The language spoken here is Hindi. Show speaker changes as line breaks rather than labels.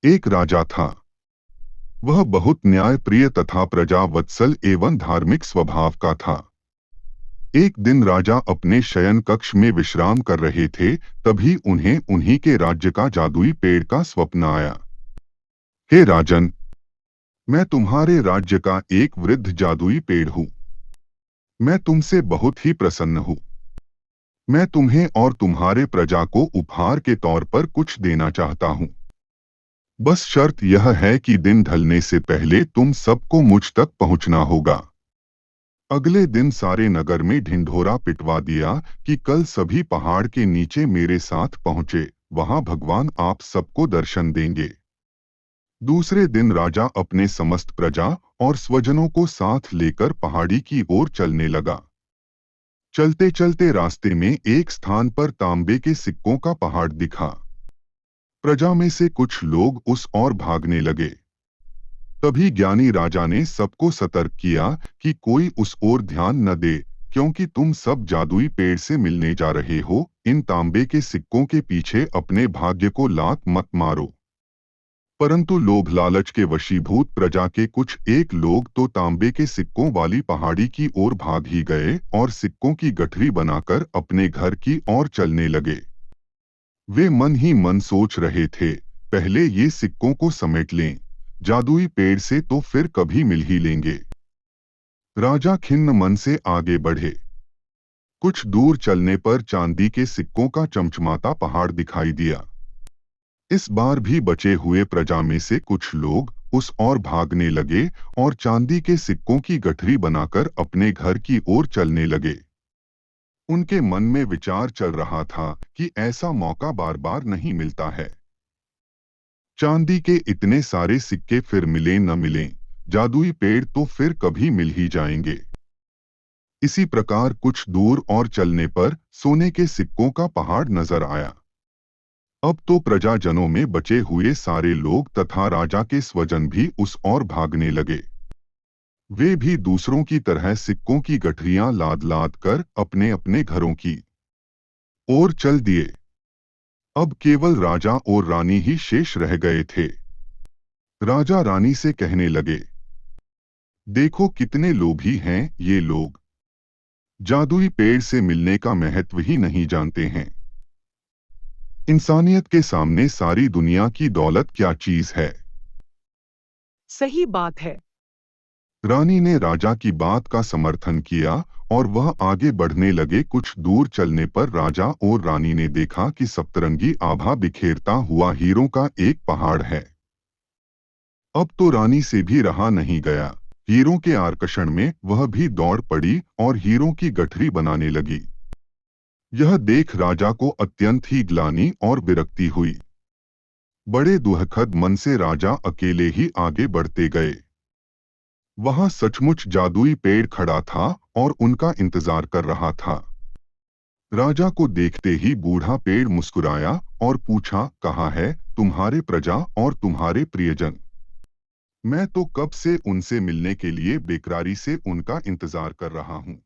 एक राजा था। वह बहुत न्यायप्रिय तथा प्रजावत्सल एवं धार्मिक स्वभाव का था। एक दिन राजा अपने शयन कक्ष में विश्राम कर रहे थे, तभी उन्हें उन्हीं के राज्य का जादुई पेड़ का स्वप्न आया। हे राजन, मैं तुम्हारे राज्य का एक वृद्ध जादुई पेड़ हूँ। मैं तुमसे बहुत ही प्रसन्न हूँ। मैं तुम्हें और तुम्हारे प्रजा को उपहार के तौर पर कुछ देना चाहता हूँ। बस शर्त यह है कि दिन ढलने से पहले तुम सबको मुझ तक पहुंचना होगा। अगले दिन सारे नगर में ढिंढोरा पिटवा दिया कि कल सभी पहाड़ के नीचे मेरे साथ पहुंचे, वहां भगवान आप सबको दर्शन देंगे। दूसरे दिन राजा अपने समस्त प्रजा और स्वजनों को साथ लेकर पहाड़ी की ओर चलने लगा। चलते चलते रास्ते में एक स्थान पर तांबे के सिक्कों का पहाड़ दिखा। प्रजा में से कुछ लोग उस ओर भागने लगे। तभी ज्ञानी राजा ने सबको सतर्क किया कि कोई उस ओर ध्यान न दे, क्योंकि तुम सब जादुई पेड़ से मिलने जा रहे हो। इन तांबे के सिक्कों के पीछे अपने भाग्य को लात मत मारो। परंतु लोभ लालच के वशीभूत प्रजा के कुछ एक लोग तो तांबे के सिक्कों वाली पहाड़ी की ओर भाग ही गए और सिक्कों की गठरी बनाकर अपने घर की ओर चलने लगे। वे मन ही मन सोच रहे थे, पहले ये सिक्कों को समेट लें, जादुई पेड़ से तो फिर कभी मिल ही लेंगे। राजा खिन्न मन से आगे बढ़े। कुछ दूर चलने पर चांदी के सिक्कों का चमचमाता पहाड़ दिखाई दिया। इस बार भी बचे हुए प्रजा में से कुछ लोग उस ओर भागने लगे और चांदी के सिक्कों की गठरी बनाकर अपने घर की ओर चलने लगे। उनके मन में विचार चल रहा था कि ऐसा मौका बार बार नहीं मिलता है। चांदी के इतने सारे सिक्के फिर मिले न मिलें, जादुई पेड़ तो फिर कभी मिल ही जाएंगे। इसी प्रकार कुछ दूर और चलने पर सोने के सिक्कों का पहाड़ नजर आया। अब तो प्रजाजनों में बचे हुए सारे लोग तथा राजा के स्वजन भी उस ओर भागने लगे। वे भी दूसरों की तरह सिक्कों की गठरियां लाद लाद कर अपने अपने घरों की ओर चल दिए। अब केवल राजा और रानी ही शेष रह गए थे। राजा रानी से कहने लगे, देखो कितने लोभी हैं ये लोग। जादुई पेड़ से मिलने का महत्व ही नहीं जानते हैं। इंसानियत के सामने सारी दुनिया की दौलत क्या चीज है।
सही बात है।
रानी ने राजा की बात का समर्थन किया और वह आगे बढ़ने लगे। कुछ दूर चलने पर राजा और रानी ने देखा कि सप्तरंगी आभा बिखेरता हुआ हीरों का एक पहाड़ है। अब तो रानी से भी रहा नहीं गया। हीरों के आकर्षण में वह भी दौड़ पड़ी और हीरों की गठरी बनाने लगी। यह देख राजा को अत्यंत ही ग्लानि और विरक्ति हुई। बड़े दुखद मन से राजा अकेले ही आगे बढ़ते गए। वहां सचमुच जादुई पेड़ खड़ा था और उनका इंतजार कर रहा था। राजा को देखते ही बूढ़ा पेड़ मुस्कुराया और पूछा, कहाँ है तुम्हारे प्रजा और तुम्हारे प्रियजन? मैं तो कब से उनसे मिलने के लिए बेकरारी से उनका इंतजार कर रहा हूँ।